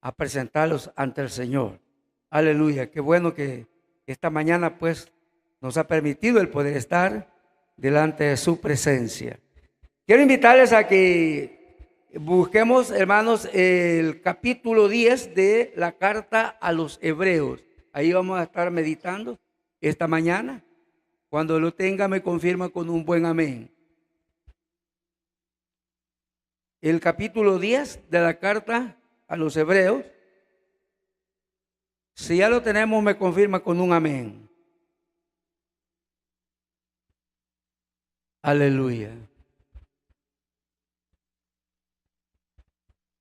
a presentarlos ante el Señor. Aleluya, qué bueno que esta mañana pues nos ha permitido el poder estar delante de su presencia. Quiero invitarles a que busquemos, hermanos, el capítulo 10 de la carta a los Hebreos. Ahí vamos a estar meditando esta mañana. Cuando lo tenga me confirma con un buen amén. El capítulo 10 de la carta a los Hebreos. Si ya lo tenemos, me confirma con un amén. Aleluya.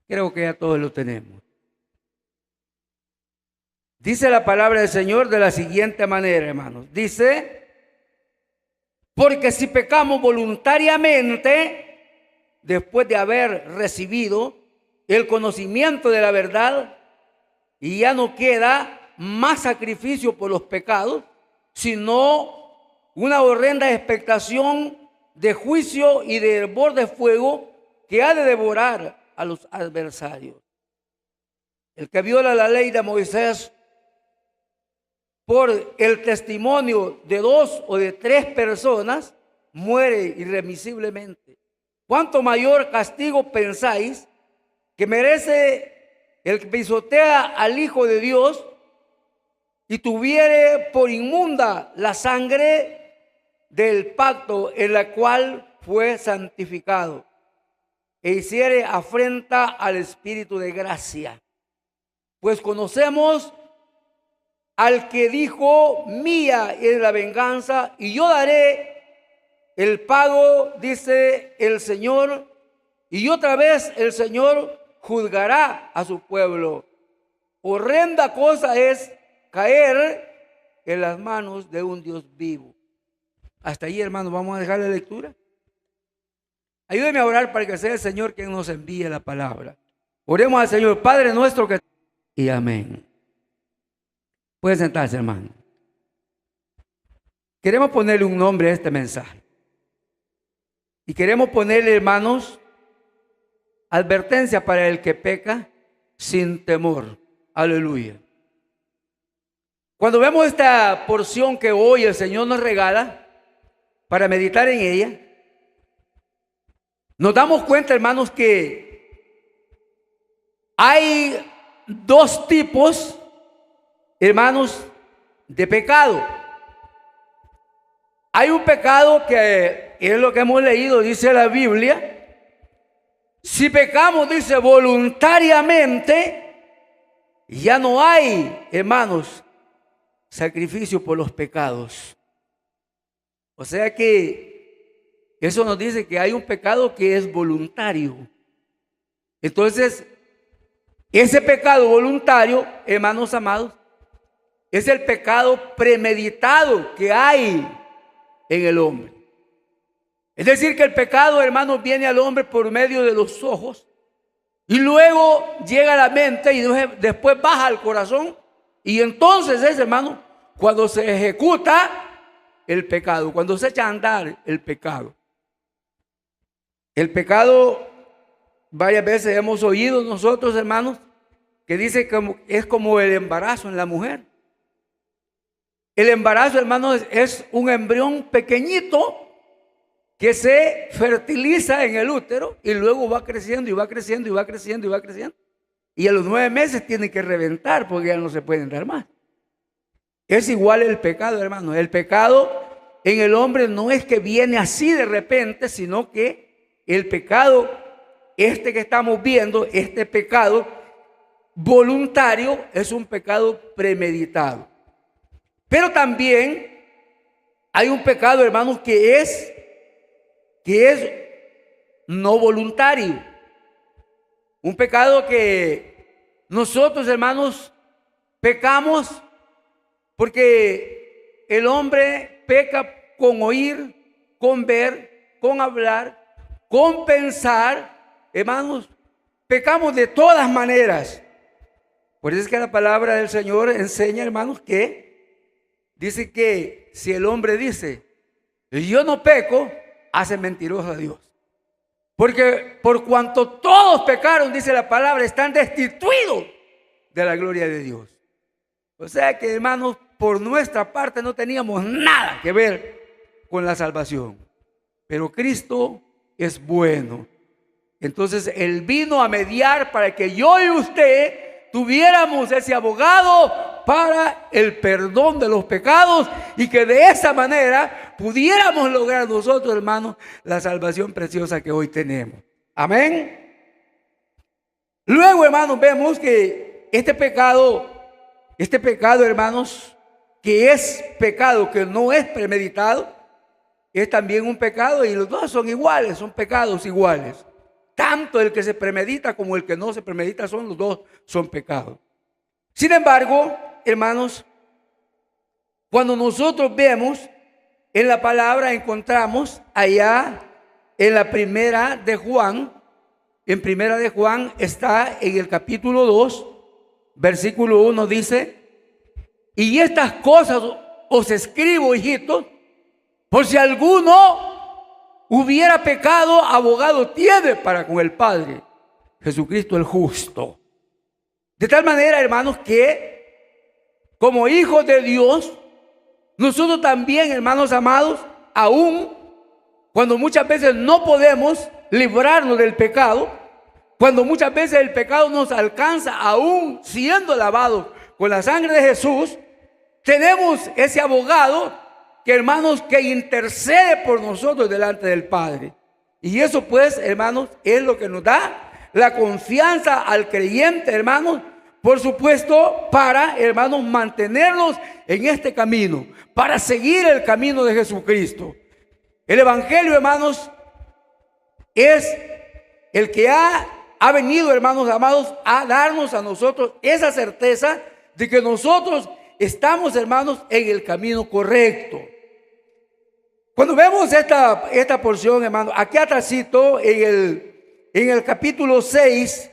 Creo que ya todos lo tenemos. Dice la palabra del Señor de la siguiente manera, hermanos. Dice, porque si pecamos voluntariamente, después de haber recibido el conocimiento de la verdad, y ya no queda más sacrificio por los pecados, sino una horrenda expectación de juicio y de hervor de fuego que ha de devorar a los adversarios. El que viola la ley de Moisés por el testimonio de 2 o de 3 personas muere irremisiblemente. ¿Cuánto mayor castigo pensáis que merece el que pisotea al Hijo de Dios y tuviere por inmunda la sangre del pacto en la cual fue santificado e hiciere afrenta al Espíritu de gracia? Pues conocemos al que dijo, mía es la venganza y yo daré el pago, dice el Señor. Y otra vez el Señor juzgará a su pueblo. Horrenda cosa es caer en las manos de un Dios vivo. Hasta ahí, hermanos, vamos a dejar la lectura. Ayúdeme a orar para que sea el Señor quien nos envíe la palabra. Oremos al Señor. Padre nuestro que... Y amén. Puede sentarse, hermano. Queremos ponerle un nombre a este mensaje. Y queremos ponerle, hermanos, advertencia para el que peca sin temor. Aleluya. Cuando vemos esta porción que hoy el Señor nos regala para meditar en ella, nos damos cuenta, hermanos, que hay 2 tipos, hermanos, de pecado. Hay un pecado que es lo que hemos leído, dice la Biblia. Si pecamos, dice, voluntariamente, ya no hay, hermanos, sacrificio por los pecados. O sea que eso nos dice que hay un pecado que es voluntario. Entonces, ese pecado voluntario, hermanos amados, es el pecado premeditado que hay en el hombre. Es decir, que el pecado, hermanos, viene al hombre por medio de los ojos y luego llega a la mente y después baja al corazón, y entonces es, hermano, cuando se ejecuta el pecado, cuando se echa a andar el pecado. El pecado, varias veces hemos oído nosotros, hermanos, que dice que es como el embarazo en la mujer. El embarazo, hermanos, es un embrión pequeñito que se fertiliza en el útero y luego va creciendo y va creciendo y va creciendo y va creciendo. Y a los 9 meses tiene que reventar porque ya no se pueden dar más. Es igual el pecado, hermanos. El pecado en el hombre no es que viene así de repente, sino que el pecado, este que estamos viendo, este pecado voluntario, es un pecado premeditado. Pero también hay un pecado, hermanos, que es no voluntario. Un pecado que nosotros, hermanos, pecamos porque el hombre peca con oír, con ver, con hablar, con pensar. Hermanos, pecamos de todas maneras. Por eso es que la palabra del Señor enseña, hermanos, que dice que si el hombre dice, yo no peco, hace mentiroso a Dios. Porque por cuanto todos pecaron, dice la palabra, están destituidos de la gloria de Dios. O sea que, hermanos, por nuestra parte no teníamos nada que ver con la salvación. Pero Cristo es bueno. Entonces Él vino a mediar para que yo y usted tuviéramos ese abogado para el perdón de los pecados, y que de esa manera pudiéramos lograr nosotros, hermanos, la salvación preciosa que hoy tenemos. Amén. Luego, hermanos, vemos que este pecado, hermanos, que es pecado, que no es premeditado, es también un pecado, y los dos son iguales, son pecados iguales. Tanto el que se premedita como el que no se premedita, los dos son pecados. Sin embargo, hermanos, cuando nosotros vemos en la palabra, encontramos allá en la primera de Juan, está en el capítulo 2, versículo 1, dice: y estas cosas os escribo, hijitos, por si alguno hubiera pecado, abogado tiene para con el Padre, Jesucristo el justo. De tal manera, hermanos, que como hijos de Dios, nosotros también, hermanos amados, aún cuando muchas veces no podemos librarnos del pecado, cuando muchas veces el pecado nos alcanza, aún siendo lavados con la sangre de Jesús, tenemos ese abogado que, hermanos, que intercede por nosotros delante del Padre. Y eso, pues, hermanos, es lo que nos da la confianza al creyente, hermanos, por supuesto, para, hermanos, mantenernos en este camino, para seguir el camino de Jesucristo. El Evangelio, hermanos, es el que ha venido, hermanos amados, a darnos a nosotros esa certeza de que nosotros estamos, hermanos, en el camino correcto. Cuando vemos esta porción, hermanos, aquí atrásito en el capítulo 6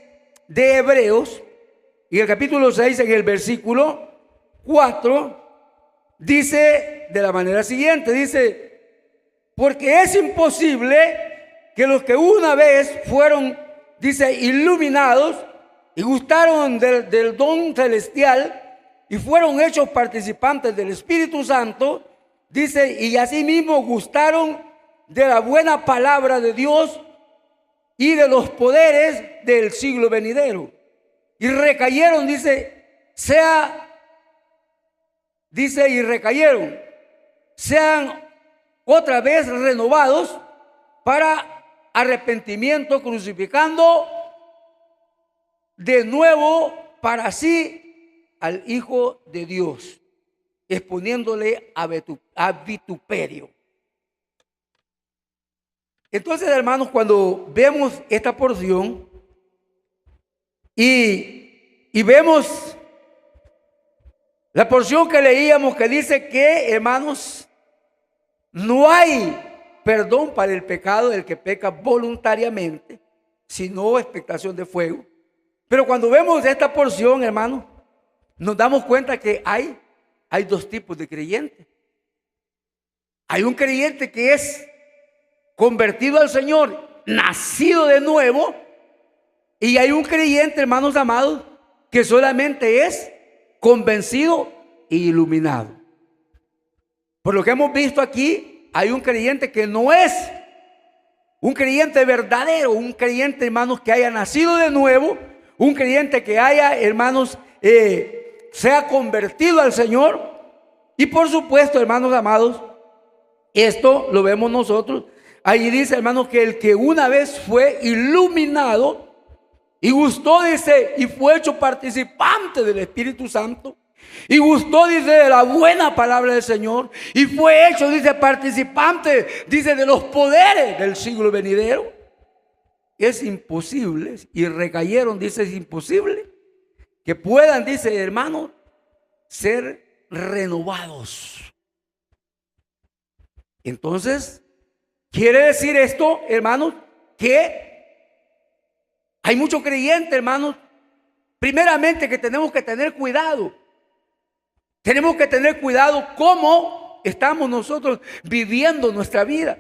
de Hebreos, en el capítulo 6, en el versículo 4, dice de la manera siguiente, dice: porque es imposible que los que una vez fueron, dice, iluminados y gustaron del don celestial y fueron hechos participantes del Espíritu Santo, dice, y asimismo gustaron de la buena palabra de Dios y de los poderes del siglo venidero, y recayeron, sean otra vez renovados para arrepentimiento, crucificando de nuevo para sí al Hijo de Dios, exponiéndole a vituperio. Entonces, hermanos, cuando vemos esta porción y vemos la porción que leíamos, que dice que, hermanos, no hay perdón para el pecado del que peca voluntariamente, sino expectación de fuego. Pero cuando vemos esta porción, hermanos, nos damos cuenta que hay dos tipos de creyentes. Hay un creyente que es convertido al Señor, nacido de nuevo, y hay un creyente, hermanos amados, que solamente es convencido e iluminado. Por lo que hemos visto aquí, hay un creyente que no es un creyente verdadero, un creyente, hermanos, que haya nacido de nuevo, un creyente que haya, hermanos, sea convertido al Señor. Y por supuesto, hermanos amados, esto lo vemos nosotros. Allí dice, hermanos, que el que una vez fue iluminado y gustó, dice, y fue hecho participante del Espíritu Santo, y gustó, dice, de la buena palabra del Señor, y fue hecho, dice, participante, dice, de los poderes del siglo venidero. Es imposible, y recayeron, dice, es imposible que puedan, dice, hermanos, ser renovados. Entonces, quiere decir esto, hermanos, que hay muchos creyentes, hermanos, primeramente, que tenemos que tener cuidado. Tenemos que tener cuidado cómo estamos nosotros viviendo nuestra vida.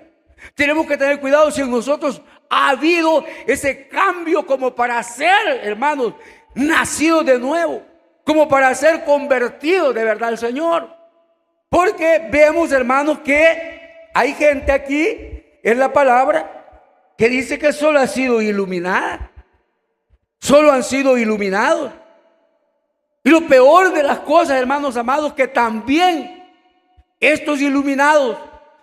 Tenemos que tener cuidado si en nosotros ha habido ese cambio como para ser, hermanos, nacidos de nuevo. como para ser convertidos de verdad al Señor. Porque vemos, hermanos, que hay gente aquí en la palabra que dice que solo ha sido iluminada, solo han sido iluminados. Y lo peor de las cosas, hermanos amados, que también estos iluminados,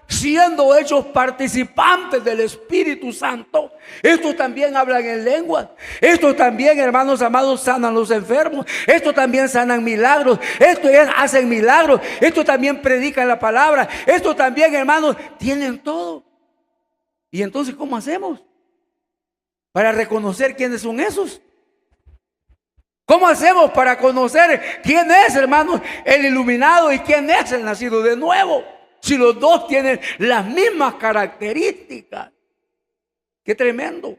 siendo hechos participantes del Espíritu Santo, estos también hablan en lenguas, estos también, hermanos amados, sanan los enfermos, estos también sanan milagros, estos hacen milagros, estos también predican la palabra, estos también, hermanos, tienen todo. Y entonces, ¿cómo hacemos para reconocer quiénes son esos? ¿Cómo hacemos para conocer quién es, hermanos, el iluminado y quién es el nacido de nuevo? Si los dos tienen las mismas características. ¡Qué tremendo!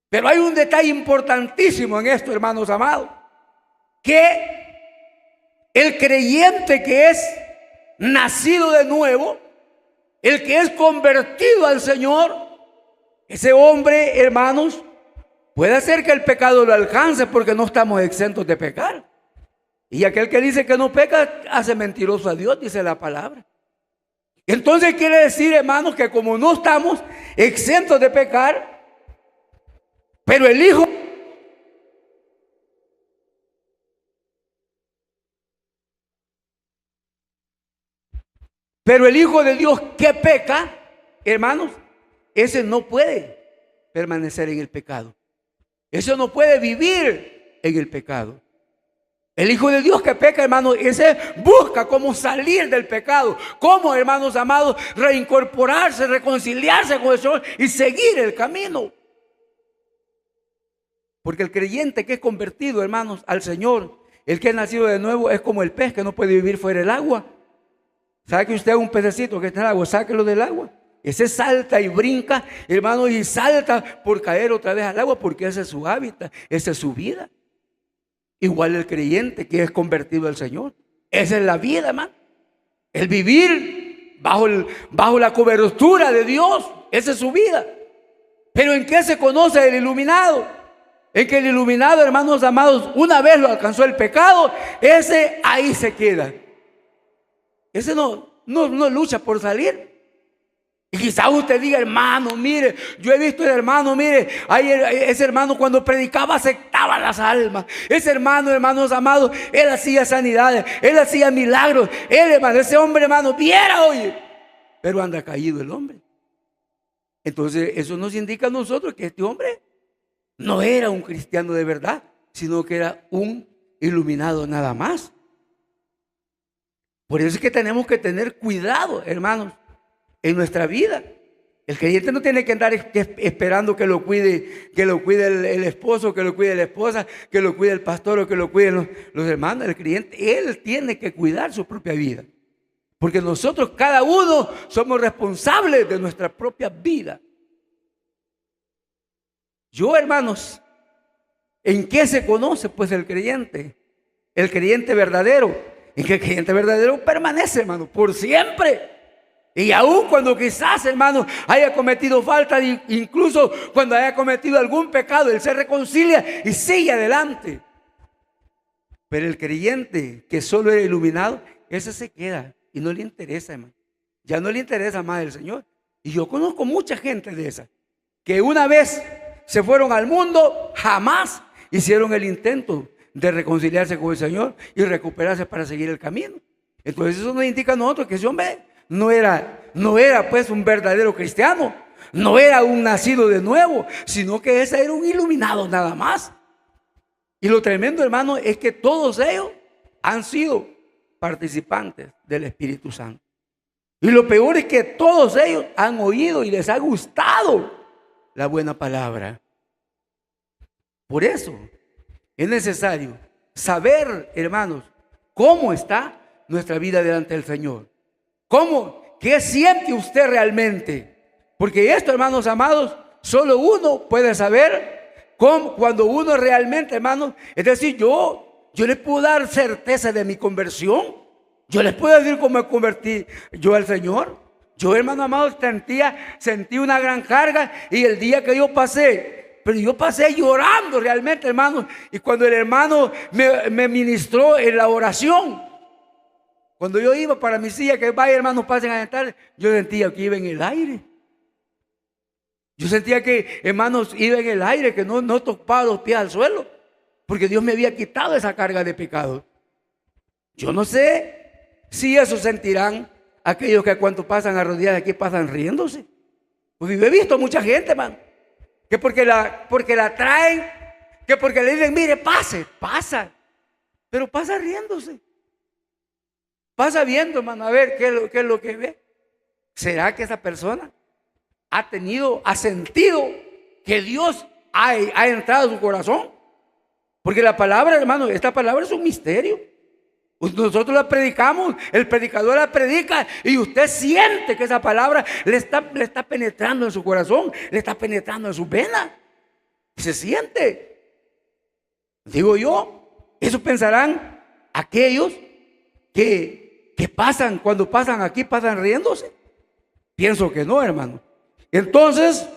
Pero hay un detalle importantísimo en esto, hermanos amados, que el creyente que es nacido de nuevo, el que es convertido al Señor, ese hombre, hermanos, puede hacer que el pecado lo alcance porque no estamos exentos de pecar. Y aquel que dice que no peca hace mentiroso a Dios, dice la palabra. Entonces quiere decir, hermanos, que como no estamos exentos de pecar, pero el Hijo de Dios que peca, hermanos, ese no puede permanecer en el pecado. Ese no puede vivir en el pecado. El Hijo de Dios que peca, hermanos, ese busca cómo salir del pecado, cómo, hermanos amados, reincorporarse, reconciliarse con el Señor y seguir el camino. Porque el creyente que es convertido, hermanos, al Señor, el que es nacido de nuevo, es como el pez que no puede vivir fuera del agua. ¿Sabe que usted es un pececito que está en el agua? Sáquelo del agua. Ese salta y brinca, hermano, y salta por caer otra vez al agua, porque ese es su hábitat, esa es su vida. Igual el creyente que es convertido al Señor. Esa es la vida, hermano. El vivir bajo la cobertura de Dios, esa es su vida. Pero ¿en qué se conoce el iluminado? En que el iluminado, hermanos amados, una vez lo alcanzó el pecado, ese ahí se queda. Ese no lucha por salir. Y quizás usted diga, hermano, mire, yo he visto el hermano, mire, ese hermano cuando predicaba aceptaba las almas. Ese hermano, hermanos amados, él hacía sanidades, él hacía milagros. Él, hermano, ese hombre, hermano, viera hoy, pero anda caído el hombre. Entonces eso nos indica a nosotros que este hombre no era un cristiano de verdad, sino que era un iluminado nada más. Por eso es que tenemos que tener cuidado, hermanos, en nuestra vida. El creyente no tiene que andar esperando que lo cuide el esposo, que lo cuide la esposa, que lo cuide el pastor o que lo cuiden los hermanos. El creyente, él tiene que cuidar su propia vida. Porque nosotros, cada uno, somos responsables de nuestra propia vida. Yo, hermanos, ¿en qué se conoce pues el creyente? El creyente verdadero. En que el creyente verdadero permanece, hermano, por siempre. Y aún cuando quizás, hermano, haya cometido falta, incluso cuando haya cometido algún pecado, él se reconcilia y sigue adelante. Pero el creyente que solo era iluminado, ese se queda y no le interesa, hermano. Ya no le interesa más el Señor. Y yo conozco mucha gente de esa, que una vez se fueron al mundo, jamás hicieron el intento de reconciliarse con el Señor y recuperarse para seguir el camino. Entonces eso nos indica a nosotros que ese hombre no era pues un verdadero cristiano, no era un nacido de nuevo, sino que ese era un iluminado nada más. Y lo tremendo, hermano, es que todos ellos han sido participantes del Espíritu Santo. Y lo peor es que todos ellos han oído y les ha gustado la buena palabra. Por eso es necesario saber, hermanos, cómo está nuestra vida delante del Señor. ¿Qué siente usted realmente? Porque esto, hermanos amados, solo uno puede saber cuando uno realmente, hermanos, es decir, yo les puedo dar certeza de mi conversión. Yo les puedo decir cómo me convertí yo al Señor. Yo, hermano amado, sentí una gran carga, y el día que yo pasé pero yo pasé llorando realmente, hermanos. Y cuando el hermano me ministró en la oración, cuando yo iba para mi silla, que vaya hermanos, pasen a entrar, yo sentía que iba en el aire. Yo sentía que, hermanos, iba en el aire, que no tocaba los pies al suelo, porque Dios me había quitado esa carga de pecado. Yo no sé si eso sentirán aquellos que cuando pasan arrodillados aquí pasan riéndose. Porque yo he visto mucha gente, hermano, que porque la traen, que porque le dicen, mire, pasa, pero pasa riéndose. Pasa viendo, hermano, a ver qué es lo que ve. ¿Será que esa persona ha sentido que Dios ha entrado a su corazón? Porque la palabra, hermano, esta palabra es un misterio. Nosotros la predicamos, el predicador la predica y usted siente que esa palabra le está penetrando en su corazón, le está penetrando en su vena. Se siente. Digo yo, eso pensarán aquellos que pasan, cuando pasan aquí, pasan riéndose. Pienso que no, hermano. Entonces,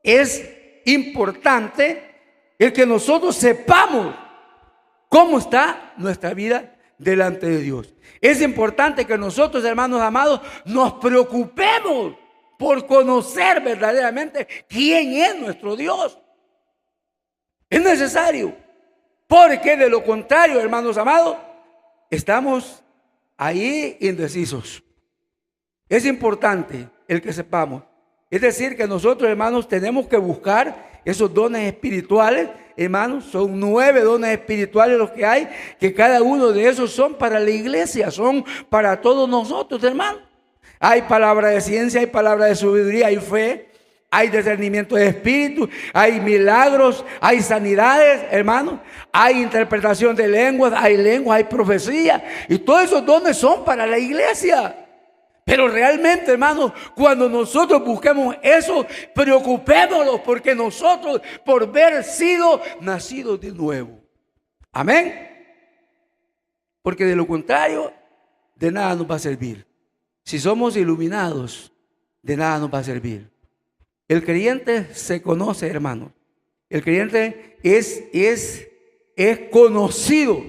es importante el que nosotros sepamos cómo está nuestra vida delante de Dios. Es importante que nosotros, hermanos amados, nos preocupemos por conocer verdaderamente quién es nuestro Dios. Es necesario, porque de lo contrario, hermanos amados, estamos ahí indecisos. Es importante el que sepamos. Es decir, que nosotros, hermanos, tenemos que buscar esos dones espirituales. Hermanos, son 9 dones espirituales los que hay, que cada uno de esos son para la iglesia, son para todos nosotros, hermanos. Hay palabra de ciencia, hay palabra de sabiduría, hay fe, hay discernimiento de espíritu, hay milagros, hay sanidades, hermanos, hay interpretación de lenguas, hay profecía, y todos esos dones son para la iglesia. Pero realmente, hermanos, cuando nosotros busquemos eso, preocupémonos porque nosotros, por haber sido nacidos de nuevo. Amén. Porque de lo contrario, de nada nos va a servir. Si somos iluminados, de nada nos va a servir. El creyente se conoce, hermanos. El creyente es conocido.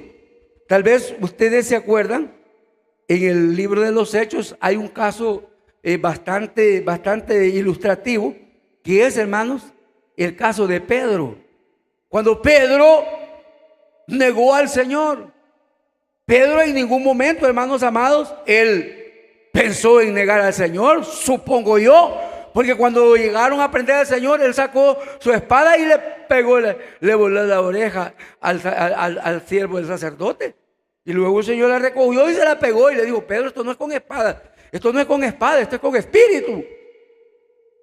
Tal vez ustedes se acuerdan. En el libro de los Hechos hay un caso bastante ilustrativo, que es, hermanos, el caso de Pedro. Cuando Pedro negó al Señor, Pedro en ningún momento, hermanos amados, él pensó en negar al Señor, supongo yo, porque cuando llegaron a prender al Señor, él sacó su espada y le pegó, le voló la oreja al siervo del sacerdote. Y luego el Señor la recogió y se la pegó y le dijo, Pedro, esto no es con espada, esto es con espíritu.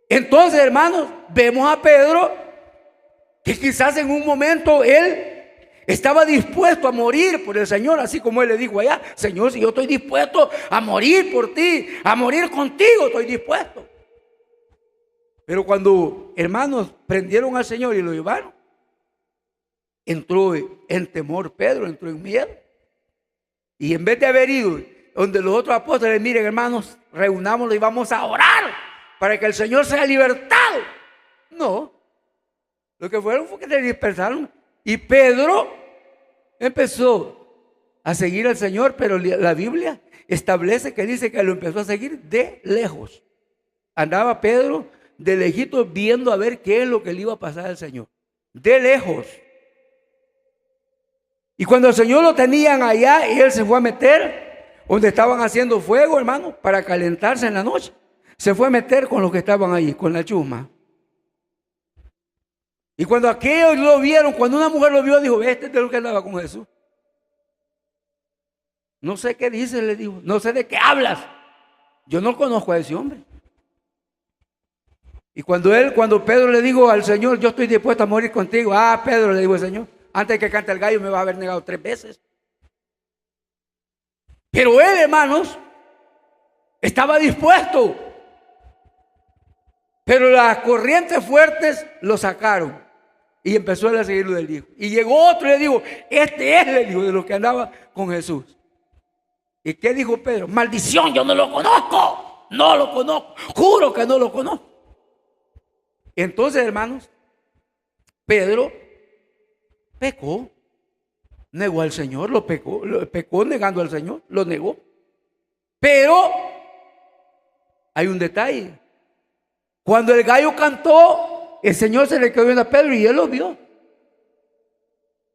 Entonces, hermanos, vemos a Pedro que quizás en un momento él estaba dispuesto a morir por el Señor, así como él le dijo allá, Señor, si yo estoy dispuesto a morir por ti, a morir contigo, estoy dispuesto. Pero cuando, hermanos, prendieron al Señor y lo llevaron, entró en temor Pedro, entró en miedo. Y en vez de haber ido donde los otros apóstoles, miren, hermanos, reunámonos y vamos a orar para que el Señor sea libertado. No, lo que fueron fue que se dispersaron. Y Pedro empezó a seguir al Señor, pero la Biblia establece que dice que lo empezó a seguir de lejos. Andaba Pedro de lejito viendo a ver qué es lo que le iba a pasar al Señor. De lejos. Y cuando el Señor lo tenían allá y él se fue a meter donde estaban haciendo fuego, hermano, para calentarse en la noche, se fue a meter con los que estaban ahí, con la chusma. Y cuando aquellos lo vieron, cuando una mujer lo vio, dijo, este es de lo que andaba con Jesús. No sé qué dice, le dijo, no sé de qué hablas. Yo no conozco a ese hombre. Y cuando Pedro le dijo al Señor, yo estoy dispuesto a morir contigo. Ah, Pedro, le dijo el Señor, antes de que cante el gallo me va a haber negado 3 veces. Pero él, hermanos, estaba dispuesto. Pero las corrientes fuertes lo sacaron. Y empezó él a seguirlo del hijo. Y llegó otro y le dijo, este es, le dijo, de los que andaba con Jesús. ¿Y qué dijo Pedro? Maldición, yo no lo conozco. No lo conozco. Juro que no lo conozco. Entonces, hermanos, Pedro pecó, negó al Señor, pecó negando al Señor, lo negó. Pero hay un detalle. Cuando el gallo cantó, el Señor se le quedó viendo a Pedro y él lo vio.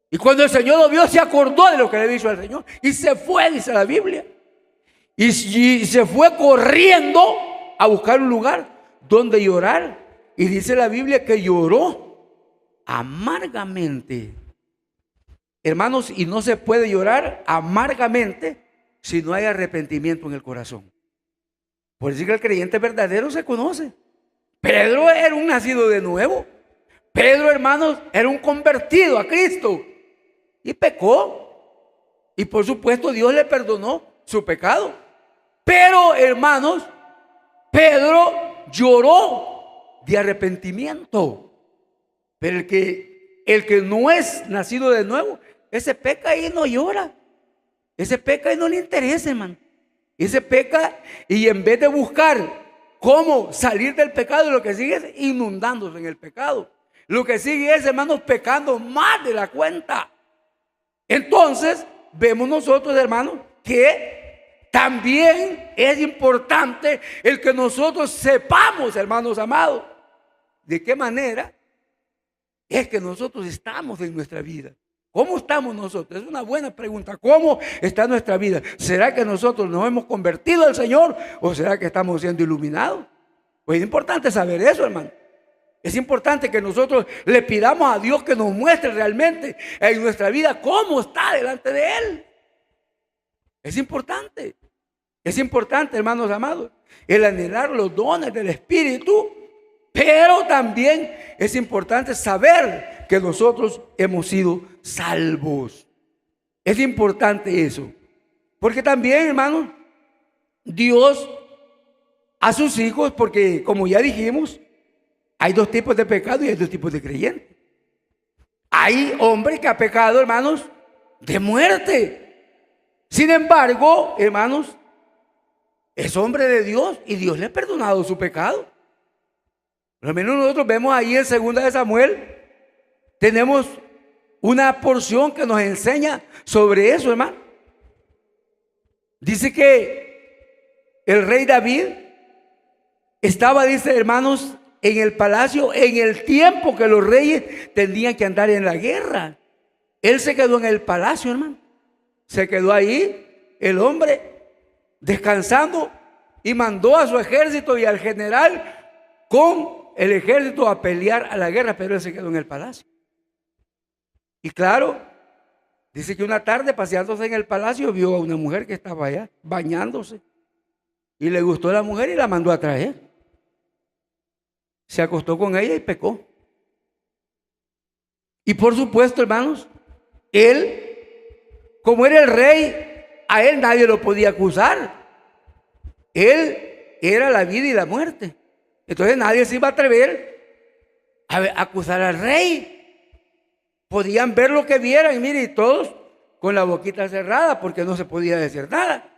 Y cuando el Señor lo vio, se acordó de lo que le dijo al Señor y se fue, dice la Biblia. Y se fue corriendo a buscar un lugar donde llorar. Y dice la Biblia que lloró amargamente. Hermanos, y no se puede llorar amargamente si no hay arrepentimiento en el corazón. Por eso que el creyente verdadero se conoce. Pedro era un nacido de nuevo. Pedro, hermanos, era un convertido a Cristo. Y pecó. Y por supuesto Dios le perdonó su pecado. Pero, hermanos, Pedro lloró de arrepentimiento. Pero el que no es nacido de nuevo, ese peca y no llora. Ese peca y no le interesa, hermano. Ese peca y en vez de buscar cómo salir del pecado, lo que sigue es inundándose en el pecado. Lo que sigue es, hermanos, pecando más de la cuenta. Entonces, vemos nosotros, hermanos, que también es importante el que nosotros sepamos, hermanos amados, de qué manera es que nosotros estamos en nuestra vida. ¿Cómo estamos nosotros? Es una buena pregunta. ¿Cómo está nuestra vida? ¿Será que nosotros nos hemos convertido al Señor o será que estamos siendo iluminados? Pues es importante saber eso, hermano. Es importante que nosotros le pidamos a Dios que nos muestre realmente en nuestra vida cómo está delante de Él. Es importante, hermanos amados, el anhelar los dones del Espíritu, pero también es importante saber que nosotros hemos sido salvos. Es importante eso, porque también, hermanos, Dios a sus hijos, porque como ya dijimos, hay dos tipos de pecado y hay dos tipos de creyentes. Hay hombre que ha pecado, hermanos, de muerte. Sin embargo, hermanos, es hombre de Dios y Dios le ha perdonado su pecado. Por lo menos nosotros vemos ahí en 2 de Samuel, tenemos una porción que nos enseña sobre eso, hermano. Dice que el rey David estaba, dice, hermanos, en el palacio en el tiempo que los reyes tenían que andar en la guerra. Él se quedó en el palacio, hermano. Se quedó ahí el hombre descansando y mandó a su ejército y al general con el ejército a pelear a la guerra, pero él se quedó en el palacio. Y claro, dice que una tarde paseándose en el palacio vio a una mujer que estaba allá bañándose y le gustó la mujer y la mandó a traer. Se acostó con ella y pecó. Y por supuesto, hermanos, él, como era el rey, a él nadie lo podía acusar. Él era la vida y la muerte. Entonces nadie se iba a atrever a acusar al rey. Podían ver lo que vieran, y mire, y todos con la boquita cerrada porque no se podía decir nada.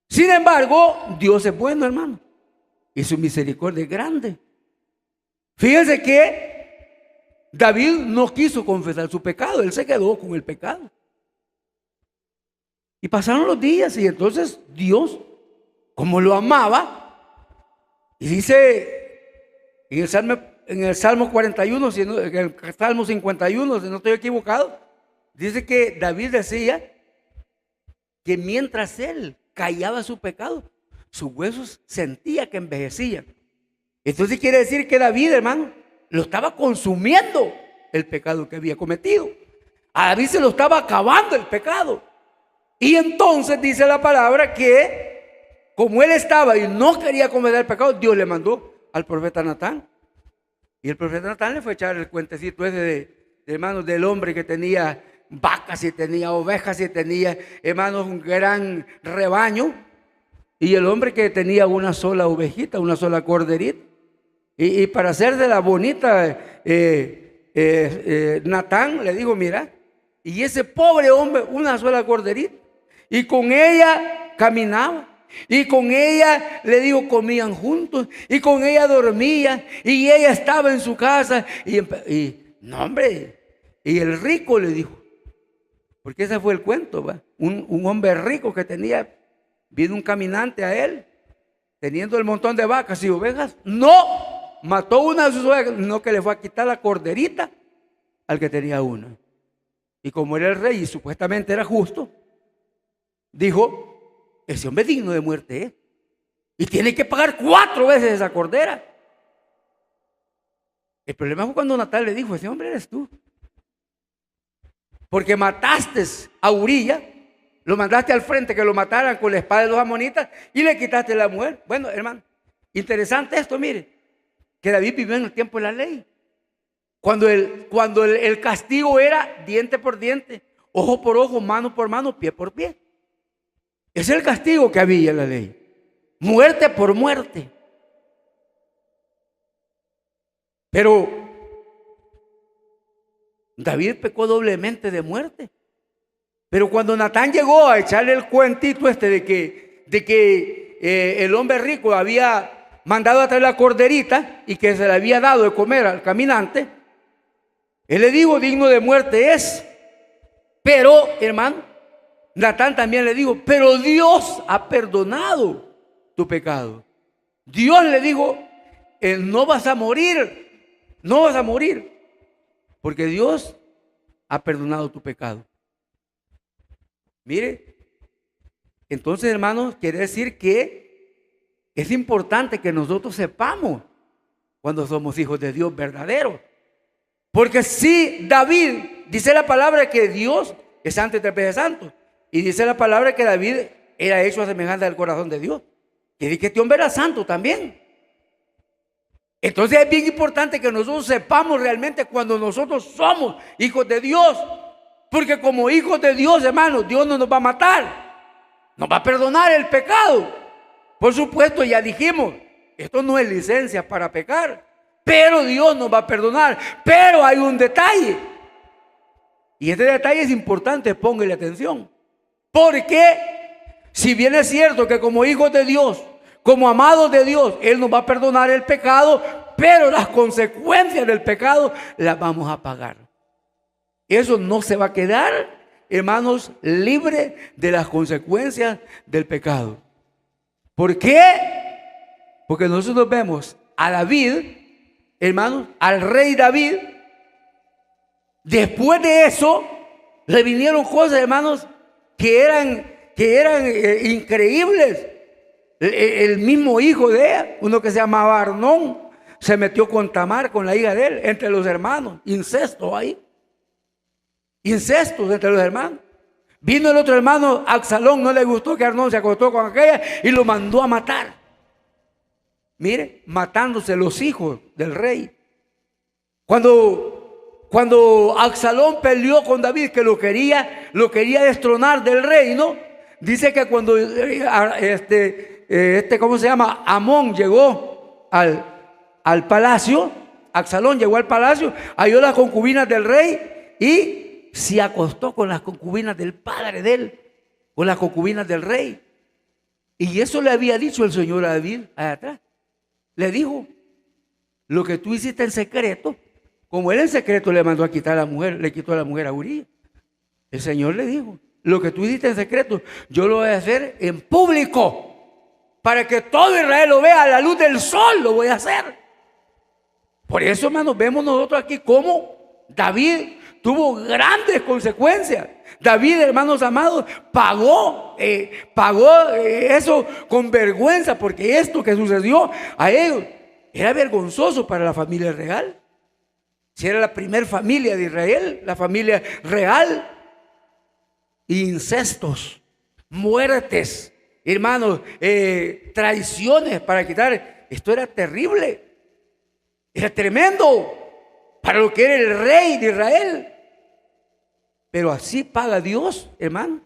Sin embargo, Dios es bueno, hermano, y su misericordia es grande. Fíjense que David no quiso confesar su pecado, él se quedó con el pecado. Y pasaron los días y entonces Dios, como lo amaba, y dice en el Salmo 41, en el Salmo 51, si no estoy equivocado, dice que David decía que mientras él callaba su pecado, sus huesos sentía que envejecían. Entonces quiere decir que David, hermano, lo estaba consumiendo el pecado que había cometido. A David se lo estaba acabando el pecado. Y entonces dice la palabra que como él estaba y no quería cometer el pecado, Dios le mandó al profeta Natán. Y el profeta Natán le fue a echar el cuentecito ese de hermanos, del hombre que tenía vacas y tenía ovejas y tenía, hermanos, un gran rebaño. Y el hombre que tenía una sola ovejita, una sola corderita. Y para hacerse bonita, Natán le dijo, mira, y ese pobre hombre, una sola corderita. Y con ella caminaba. Y con ella, le digo, comían juntos. Y con ella dormía. Y ella estaba en su casa. No, hombre. Y el rico le dijo, porque ese fue el cuento, ¿va? Un hombre rico que tenía, vino un caminante a él, teniendo el montón de vacas y ovejas. No, mató una de sus ovejas, no, que le fue a quitar la corderita al que tenía una. Y como era el rey y supuestamente era justo, dijo, ese hombre es digno de muerte, ¿eh? Y tiene que pagar 4 veces esa cordera. El problema fue cuando Natán le dijo, ese hombre eres tú. Porque mataste a Uría, lo mandaste al frente que lo mataran con la espada de los amonitas y le quitaste la mujer. Bueno, hermano, interesante esto, mire, que David vivió en el tiempo de la ley. Cuando el castigo era diente por diente, ojo por ojo, mano por mano, pie por pie. Ese es el castigo que había en la ley. Muerte por muerte. Pero David pecó doblemente de muerte. Pero cuando Natán llegó a echarle el cuentito de que el hombre rico había mandado a traer la corderita y que se le había dado de comer al caminante, él le dijo, digno de muerte es. Pero, hermano, Natán también le dijo, pero Dios ha perdonado tu pecado. Dios le dijo, no vas a morir, no vas a morir, porque Dios ha perdonado tu pecado. Mire, entonces, hermanos, quiere decir que es importante que nosotros sepamos cuando somos hijos de Dios verdaderos. Porque si David, dice la palabra que Dios es santo y tres veces santo, y dice la palabra que David era hecho a semejanza del corazón de Dios, quiere decir que este hombre era santo también. Entonces es bien importante que nosotros sepamos realmente cuando nosotros somos hijos de Dios. Porque como hijos de Dios, hermanos, Dios no nos va a matar, nos va a perdonar el pecado. Por supuesto, ya dijimos, esto no es licencia para pecar, pero Dios nos va a perdonar. Pero hay un detalle, y este detalle es importante, póngale atención. Porque si bien es cierto que como hijos de Dios, como amados de Dios, Él nos va a perdonar el pecado, pero las consecuencias del pecado las vamos a pagar. Eso no se va a quedar, hermanos, libre de las consecuencias del pecado. ¿Por qué? Porque nosotros vemos a David, hermanos, al rey David. Después de eso, le vinieron cosas, hermanos, que eran increíbles. El mismo hijo de ella, uno que se llamaba Arnón, se metió con Tamar, con la hija de él, entre los hermanos. Incesto ahí. Incestos entre los hermanos. Vino el otro hermano, Absalón, no le gustó que Arnón se acostó con aquella y lo mandó a matar. Mire, matándose los hijos del rey. Cuando Absalón peleó con David, que lo quería destronar del reino, dice que cuando ¿cómo se llama? Amón llegó al palacio, Absalón llegó al palacio, halló las concubinas del rey y se acostó con las concubinas del padre de él, con las concubinas del rey. Y eso le había dicho el Señor a David allá atrás. Le dijo, lo que tú hiciste en secreto, como él en secreto le mandó a quitar a la mujer, le quitó a la mujer a Uría. El Señor le dijo, lo que tú hiciste en secreto, yo lo voy a hacer en público, para que todo Israel lo vea a la luz del sol, lo voy a hacer. Por eso, hermanos, vemos nosotros aquí cómo David tuvo grandes consecuencias. David, hermanos amados, pagó eso con vergüenza, porque esto que sucedió a ellos era vergonzoso para la familia real. Si era la primera familia de Israel, la familia real, incestos, muertes, hermanos, traiciones para quitar, esto era terrible, era tremendo para lo que era el rey de Israel. Pero así paga Dios, hermano.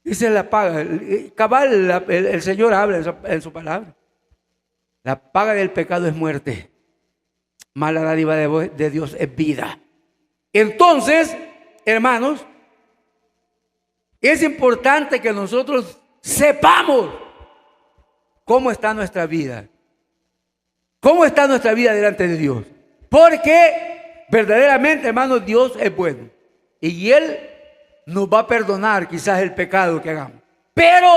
Dice la paga, cabal, el Señor habla en su palabra. La paga del pecado es muerte, mas la dádiva de Dios es vida. Entonces, hermanos, es importante que nosotros sepamos cómo está nuestra vida. ¿Cómo está nuestra vida delante de Dios? Porque verdaderamente, hermanos, Dios es bueno. Y Él nos va a perdonar quizás el pecado que hagamos. Pero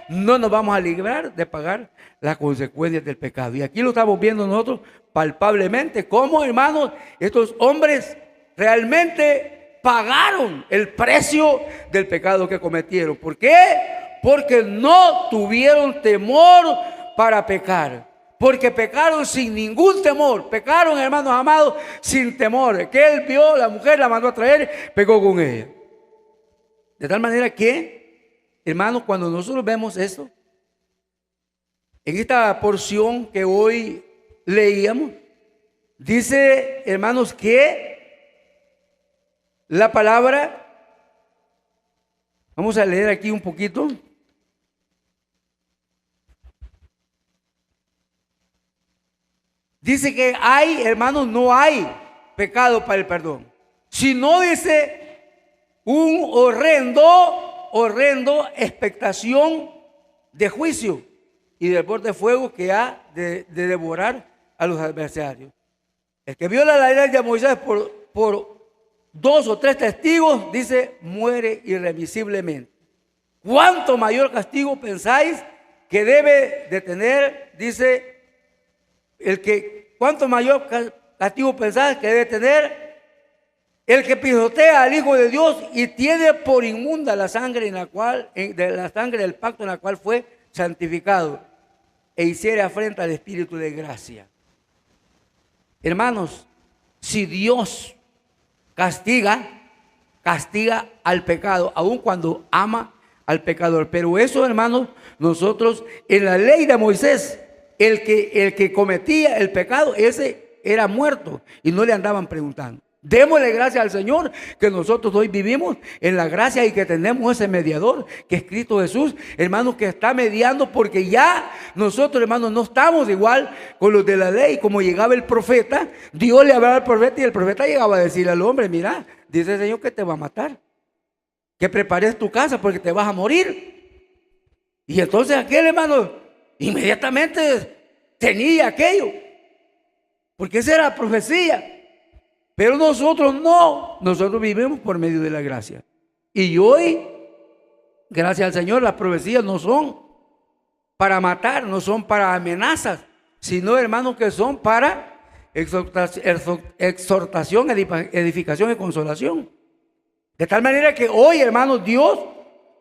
no nos vamos a librar de pagar las consecuencias del pecado. Y aquí lo estamos viendo nosotros palpablemente. Cómo, hermanos, estos hombres realmente pagaron el precio del pecado que cometieron. ¿Por qué? Porque no tuvieron temor para pecar. Porque pecaron sin ningún temor. Pecaron, hermanos amados, sin temor. Que él vio, la mujer la mandó a traer, pecó con ella. De tal manera que, hermanos, cuando nosotros vemos esto, en esta porción que hoy leíamos, dice, hermanos, que la palabra, vamos a leer aquí un poquito. Dice que hay, hermanos, no hay pecado para el perdón. Sino dice un horrendo expectación de juicio y del borde de fuego que ha de devorar a los adversarios. El que viola la ley de Moisés por 2 o 3 testigos, dice, muere irremisiblemente. ¿Cuánto mayor castigo pensáis que debe de tener, dice, cuánto mayor castigo pensáis que debe tener el que pisotea al Hijo de Dios y tiene por inmunda la sangre la sangre del pacto en la cual fue santificado e hiciere afrenta al Espíritu de gracia? Hermanos, si Dios castiga al pecado, aun cuando ama al pecador. Pero eso, hermanos, nosotros en la ley de Moisés, el que cometía el pecado, ese era muerto y no le andaban preguntando. Démosle gracias al Señor que nosotros hoy vivimos en la gracia y que tenemos ese mediador que es Cristo Jesús, hermanos, que está mediando, porque ya nosotros, hermanos, no estamos igual con los de la ley. Como llegaba el profeta, Dios le hablaba al profeta y el profeta llegaba a decirle al hombre, mira, dice el Señor que te va a matar, que prepares tu casa porque te vas a morir. Y entonces aquel, hermano, inmediatamente tenía aquello, porque esa era la profecía. Pero nosotros no, nosotros vivimos por medio de la gracia. Y hoy, gracias al Señor, las profecías no son para matar, no son para amenazas, sino, hermanos, que son para exhortación, edificación y consolación. De tal manera que hoy, hermanos, Dios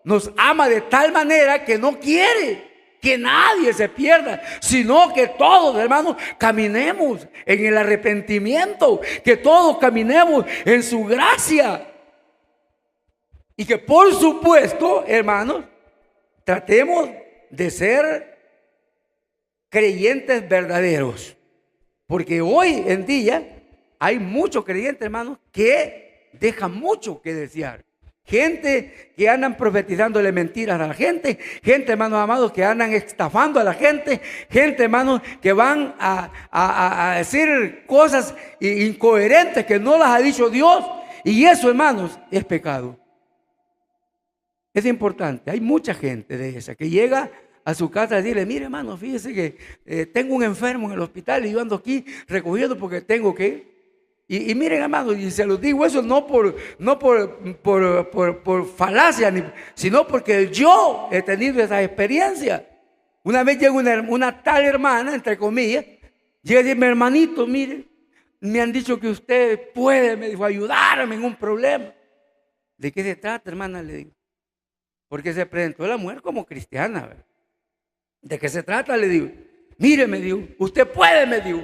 nos ama de tal manera que no quiere que nadie se pierda, sino que todos, hermanos, caminemos en el arrepentimiento, que todos caminemos en su gracia. Y que por supuesto, hermanos, tratemos de ser creyentes verdaderos. Porque hoy en día hay muchos creyentes, hermanos, que dejan mucho que desear. Gente que andan profetizándole mentiras a la gente, hermanos amados, que andan estafando a la gente, hermanos, que van a decir cosas incoherentes que no las ha dicho Dios. Y eso, hermanos, es pecado. Es importante. Hay mucha gente de esa que llega a su casa a decirle, mire, hermano, fíjese que tengo un enfermo en el hospital y yo ando aquí recogiendo porque tengo que ir. Y miren, hermanos, y se los digo eso no por falacia, sino porque yo he tenido esa experiencia. Una vez llegó una tal hermana, entre comillas, llega a decirme, hermanito, mire, me han dicho que usted puede, me dijo, ayudarme en un problema. ¿De qué se trata, hermana? Le digo. Porque se presentó la mujer como cristiana, ¿verdad? ¿De qué se trata? Le digo. Mire, me dijo, usted puede, me dijo.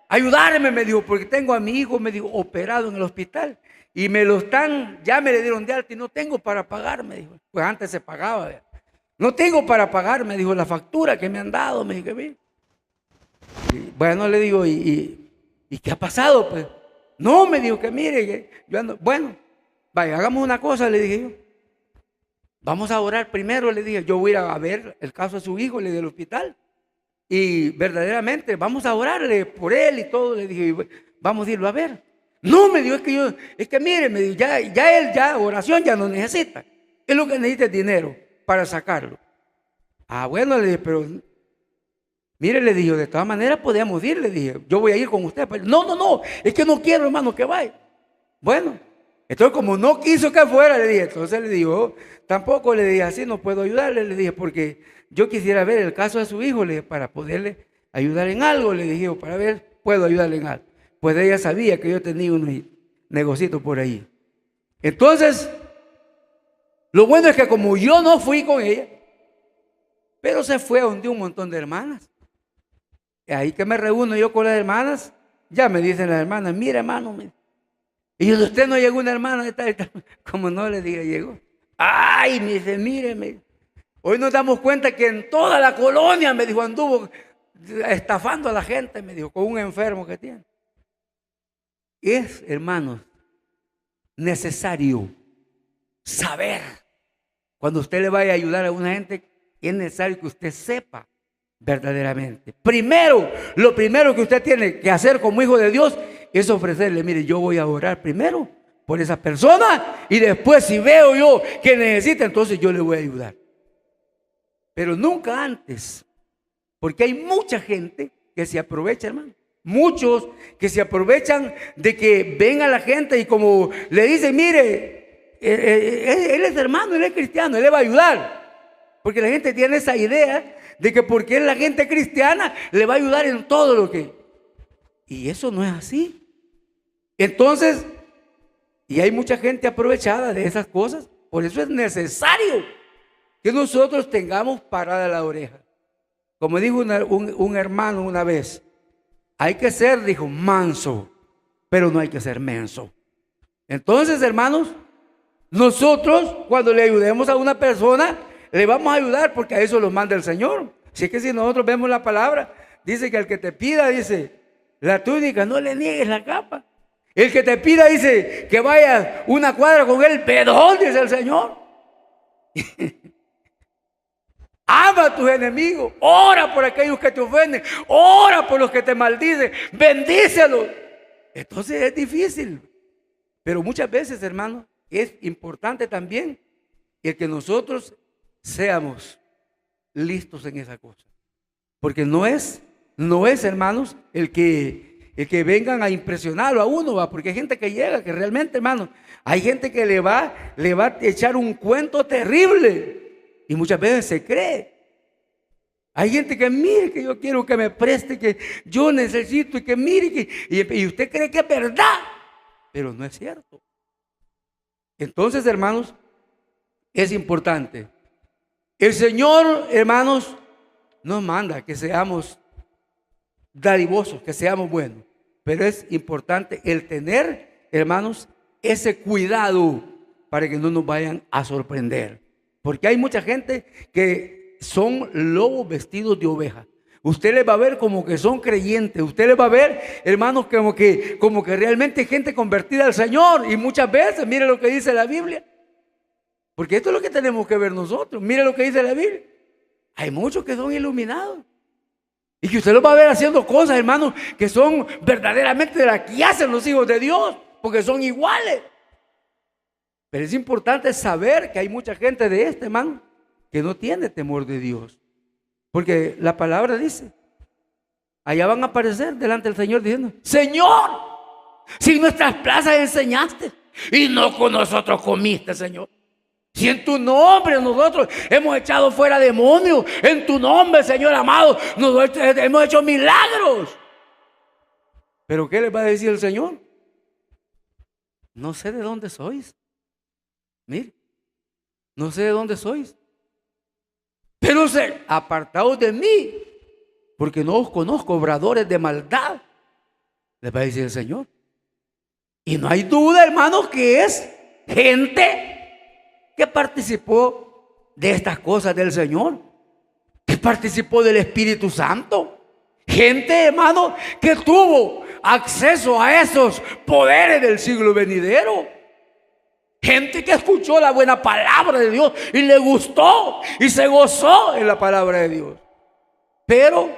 Ayudarme, me dijo, porque tengo a mi hijo, me dijo, operado en el hospital. Y ya me le dieron de alta y no tengo para pagar, me dijo. Pues antes se pagaba, ¿verdad? No tengo para pagar, me dijo, la factura que me han dado, me dijo. Bueno, le digo, ¿y qué ha pasado? Pues no, me dijo que mire, que yo ando, bueno, vaya, hagamos una cosa, le dije yo. Vamos a orar primero, le dije, yo voy a ir a ver el caso de su hijo, le dije, del hospital. Y verdaderamente vamos a orarle por él y todo. Le dije, vamos a irlo a ver. No, me dijo, es que mire, me dijo, ya él oración ya no necesita. Es lo que necesita es dinero para sacarlo. Ah, bueno, le dije, pero mire, le dije, de todas maneras podemos ir, le dije, yo voy a ir con usted. No, es que no quiero, hermano, que vaya. Bueno, entonces como no quiso que fuera, le dije, entonces le digo, tampoco le dije, así no puedo ayudarle, le dije, porque yo quisiera ver el caso de su hijo, le dije, para poderle ayudar en algo, le dije, para ver, puedo ayudarle en algo. Pues ella sabía que yo tenía unos negocios por ahí. Entonces, lo bueno es que como yo no fui con ella, pero se fue donde un montón de hermanas. Ahí que me reúno yo con las hermanas, ya me dicen las hermanas, mira hermano, y yo, usted no llegó una hermana de tal. Como no le diga, llegó. Ay, me dice, míreme, hoy nos damos cuenta que en toda la colonia, me dijo, anduvo estafando a la gente, me dijo, con un enfermo que tiene. Es, hermanos, necesario saber, cuando usted le vaya a ayudar a una gente, es necesario que usted sepa verdaderamente. Primero, lo primero que usted tiene que hacer como hijo de Dios es ofrecerle, mire, yo voy a orar primero por esa persona y después si veo yo que necesita, entonces yo le voy a ayudar. Pero nunca antes, porque hay mucha gente que se aprovecha, hermano. Muchos que se aprovechan de que venga la gente y como le dicen, mire, él es hermano, él es cristiano, él le va a ayudar. Porque la gente tiene esa idea de que porque es la gente cristiana, le va a ayudar en todo lo que... Y eso no es así. Entonces, y hay mucha gente aprovechada de esas cosas. Por eso es necesario que nosotros tengamos parada la oreja. Como dijo un hermano una vez, hay que ser, dijo, manso, pero no hay que ser menso. Entonces, hermanos, nosotros cuando le ayudemos a una persona, le vamos a ayudar porque a eso lo manda el Señor. Si es que si nosotros vemos la palabra, dice que al que te pida, dice, la túnica, no le niegues la capa. El que te pida, dice, que vayas una cuadra con él, perdón, dice el Señor. Ama a tus enemigos, ora por aquellos que te ofenden, ora por los que te maldicen, bendícelos. Entonces es difícil, pero muchas veces, hermano, es importante también el que nosotros seamos listos en esa cosa. Porque no es, hermanos, el que vengan a impresionarlo a uno, ¿va? Porque hay gente que llega, que realmente, hermano, hay gente que le va a echar un cuento terrible. Y muchas veces se cree. Hay gente que mire que yo quiero que me preste, que yo necesito y que mire y usted cree que es verdad, pero no es cierto. Entonces, hermanos, es importante. El Señor, hermanos, nos manda que seamos dadivosos, que seamos buenos, pero es importante el tener, hermanos, ese cuidado para que no nos vayan a sorprender. Porque hay mucha gente que son lobos vestidos de oveja. Usted les va a ver como que son creyentes. Usted les va a ver, hermanos, como que realmente hay gente convertida al Señor. Y muchas veces, mire lo que dice la Biblia. Porque esto es lo que tenemos que ver nosotros. Mire lo que dice la Biblia. Hay muchos que son iluminados. Y que usted los va a ver haciendo cosas, hermanos, que son verdaderamente de las que hacen los hijos de Dios. Porque son iguales. Pero es importante saber que hay mucha gente de hermano, que no tiene temor de Dios. Porque la palabra dice, allá van a aparecer delante del Señor diciendo, Señor, si en nuestras plazas enseñaste y no con nosotros comiste, Señor. Si en tu nombre nosotros hemos echado fuera demonios, en tu nombre, Señor amado, hemos hecho milagros. ¿Pero qué les va a decir el Señor? No sé de dónde sois. Mire, no sé de dónde sois, pero apartaos de mí, porque no os conozco, obradores de maldad, les va a decir el Señor. Y no hay duda, hermanos, que es gente que participó de estas cosas del Señor, que participó del Espíritu Santo, gente, hermano, que tuvo acceso a esos poderes del siglo venidero. Gente que escuchó la buena palabra de Dios y le gustó y se gozó en la palabra de Dios. Pero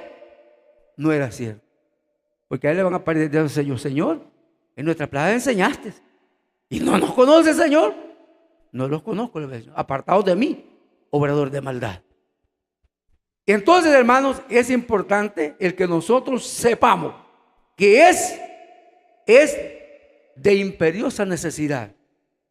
no era cierto. Porque a él le van a aparecer al Señor, Señor, en nuestra plaza enseñaste. Y no nos conoce, Señor. No los conozco, apartados de mí, obrador de maldad. Entonces, hermanos, es importante el que nosotros sepamos que es de imperiosa necesidad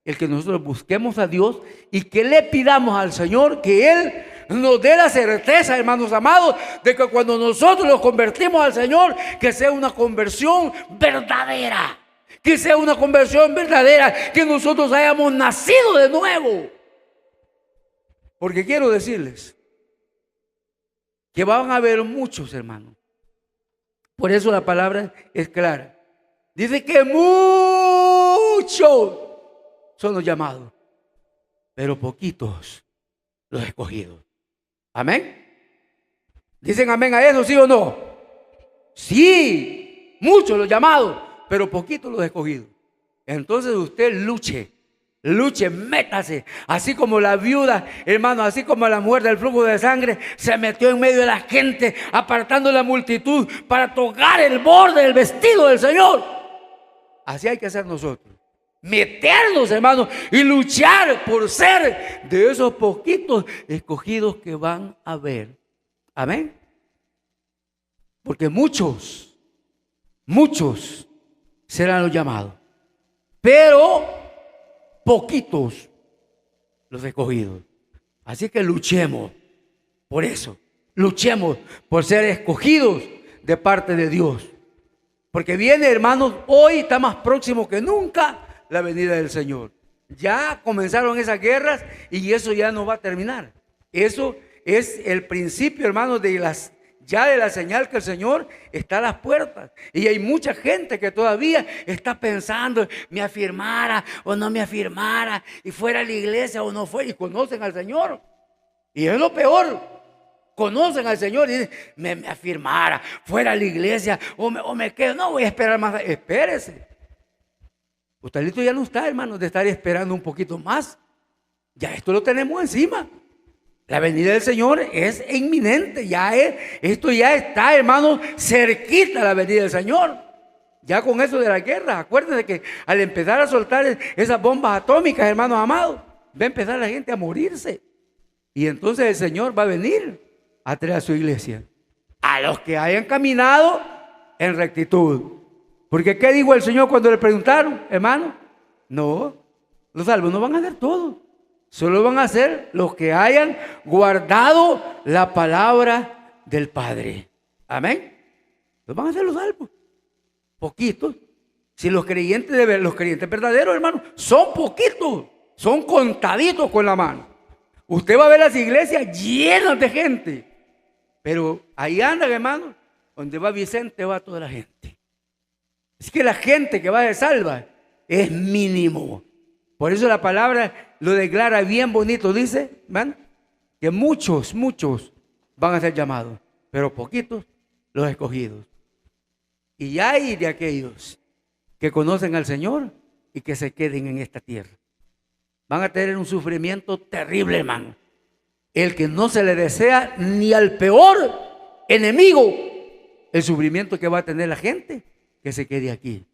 el que nosotros busquemos a Dios y que le pidamos al Señor que Él nos dé la certeza, hermanos amados, de que cuando nosotros nos convertimos al Señor, que sea una conversión verdadera, que sea una conversión verdadera, que nosotros hayamos nacido de nuevo. Porque quiero decirles que van a haber muchos, hermanos. Por eso la palabra es clara. Dice que muchos son los llamados, pero poquitos los escogidos. Amén. ¿Dicen amén a eso, sí o no? Sí, muchos los llamados, pero poquitos los escogidos. Entonces usted luche, métase. Así como la viuda, hermano, así como la mujer del flujo de sangre se metió en medio de la gente, apartando la multitud para tocar el borde del vestido del Señor. Así hay que hacer nosotros. Meternos, hermanos, y luchar por ser de esos poquitos escogidos que van a ver. Amén. Porque muchos serán los llamados, pero poquitos los escogidos. Así que luchemos por eso. Luchemos por ser escogidos de parte de Dios. Porque viene, hermanos, hoy está más próximo que nunca la venida del Señor. Ya comenzaron esas guerras y eso ya no va a terminar. Eso es el principio, hermanos, de la señal que el Señor está a las puertas. Y hay mucha gente que todavía está pensando, me afirmara o no me afirmara, y fuera a la iglesia o no fue, y conocen al Señor. Y es lo peor. Conocen al Señor y dicen, me afirmara, fuera a la iglesia o me quedo. No voy a esperar más. Espérese. Usted ya no está, hermano, de estar esperando un poquito más. Ya esto lo tenemos encima. La venida del Señor es inminente. Esto ya está, hermano, cerquita la venida del Señor. Ya con eso de la guerra, acuérdense que al empezar a soltar esas bombas atómicas, hermanos amados, va a empezar la gente a morirse. Y entonces el Señor va a venir a traer a su iglesia a los que hayan caminado en rectitud. Porque ¿qué dijo el Señor cuando le preguntaron, hermano? No, los salvos no van a hacer todo. Solo van a ser los que hayan guardado la palabra del Padre. Amén. Los van a hacer los salvos. Poquitos. Si los creyentes verdaderos, hermano, son poquitos. Son contaditos con la mano. Usted va a ver las iglesias llenas de gente. Pero ahí andan, hermano. Donde va Vicente va toda la gente. Es que la gente que va a ser salva es mínimo. Por eso la palabra lo declara bien bonito. Dice, ¿van? Que muchos van a ser llamados, pero poquitos los escogidos. Y hay de aquellos que conocen al Señor y que se queden en esta tierra. Van a tener un sufrimiento terrible, hermano. El que no se le desea ni al peor enemigo el sufrimiento que va a tener la gente que se quede aquí.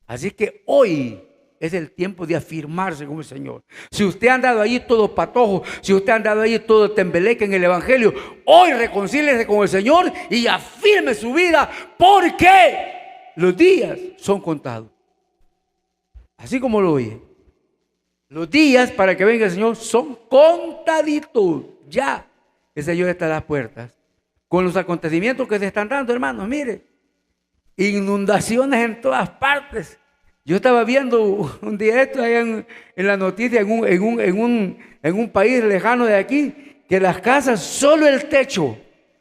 Así que hoy es el tiempo de afirmarse con el Señor. Si usted ha andado ahí todo patojo, si usted ha andado ahí todo tembeleque en el Evangelio, hoy reconcíliese con el Señor y afirme su vida, porque los días son contados. Así como lo oye. Los días para que venga el Señor son contaditos. Ya el Señor está a las puertas. Con los acontecimientos que se están dando, hermanos, mire, inundaciones en todas partes. Yo estaba viendo un día esto allá en la noticia en un país lejano de aquí, que las casas, solo el techo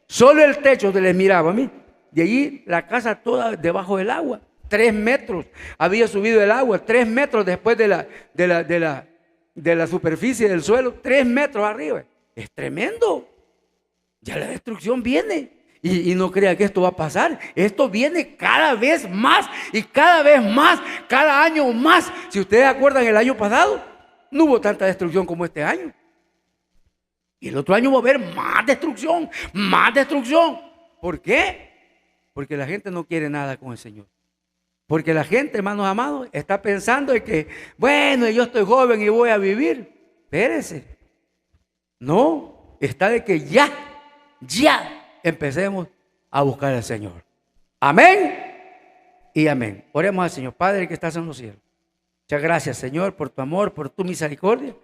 se les miraba a mí. De allí la casa toda debajo del agua. 3 metros había subido el agua, 3 metros después de la superficie del suelo, 3 metros arriba. Es tremendo. Ya la destrucción viene. Y no crea que esto va a pasar. Esto viene cada vez más y cada vez más, cada año más. Si ustedes acuerdan, el año pasado no hubo tanta destrucción como este año. Y el otro año va a haber más destrucción, más destrucción. ¿Por qué? Porque la gente no quiere nada con el Señor. Porque la gente, hermanos amados, está pensando en que, bueno, yo estoy joven y voy a vivir. Espérese. No, está de que ya ya empecemos a buscar al Señor. Amén y amén. Oremos al Señor. Padre que estás en los cielos. Muchas gracias, Señor, por tu amor, por tu misericordia.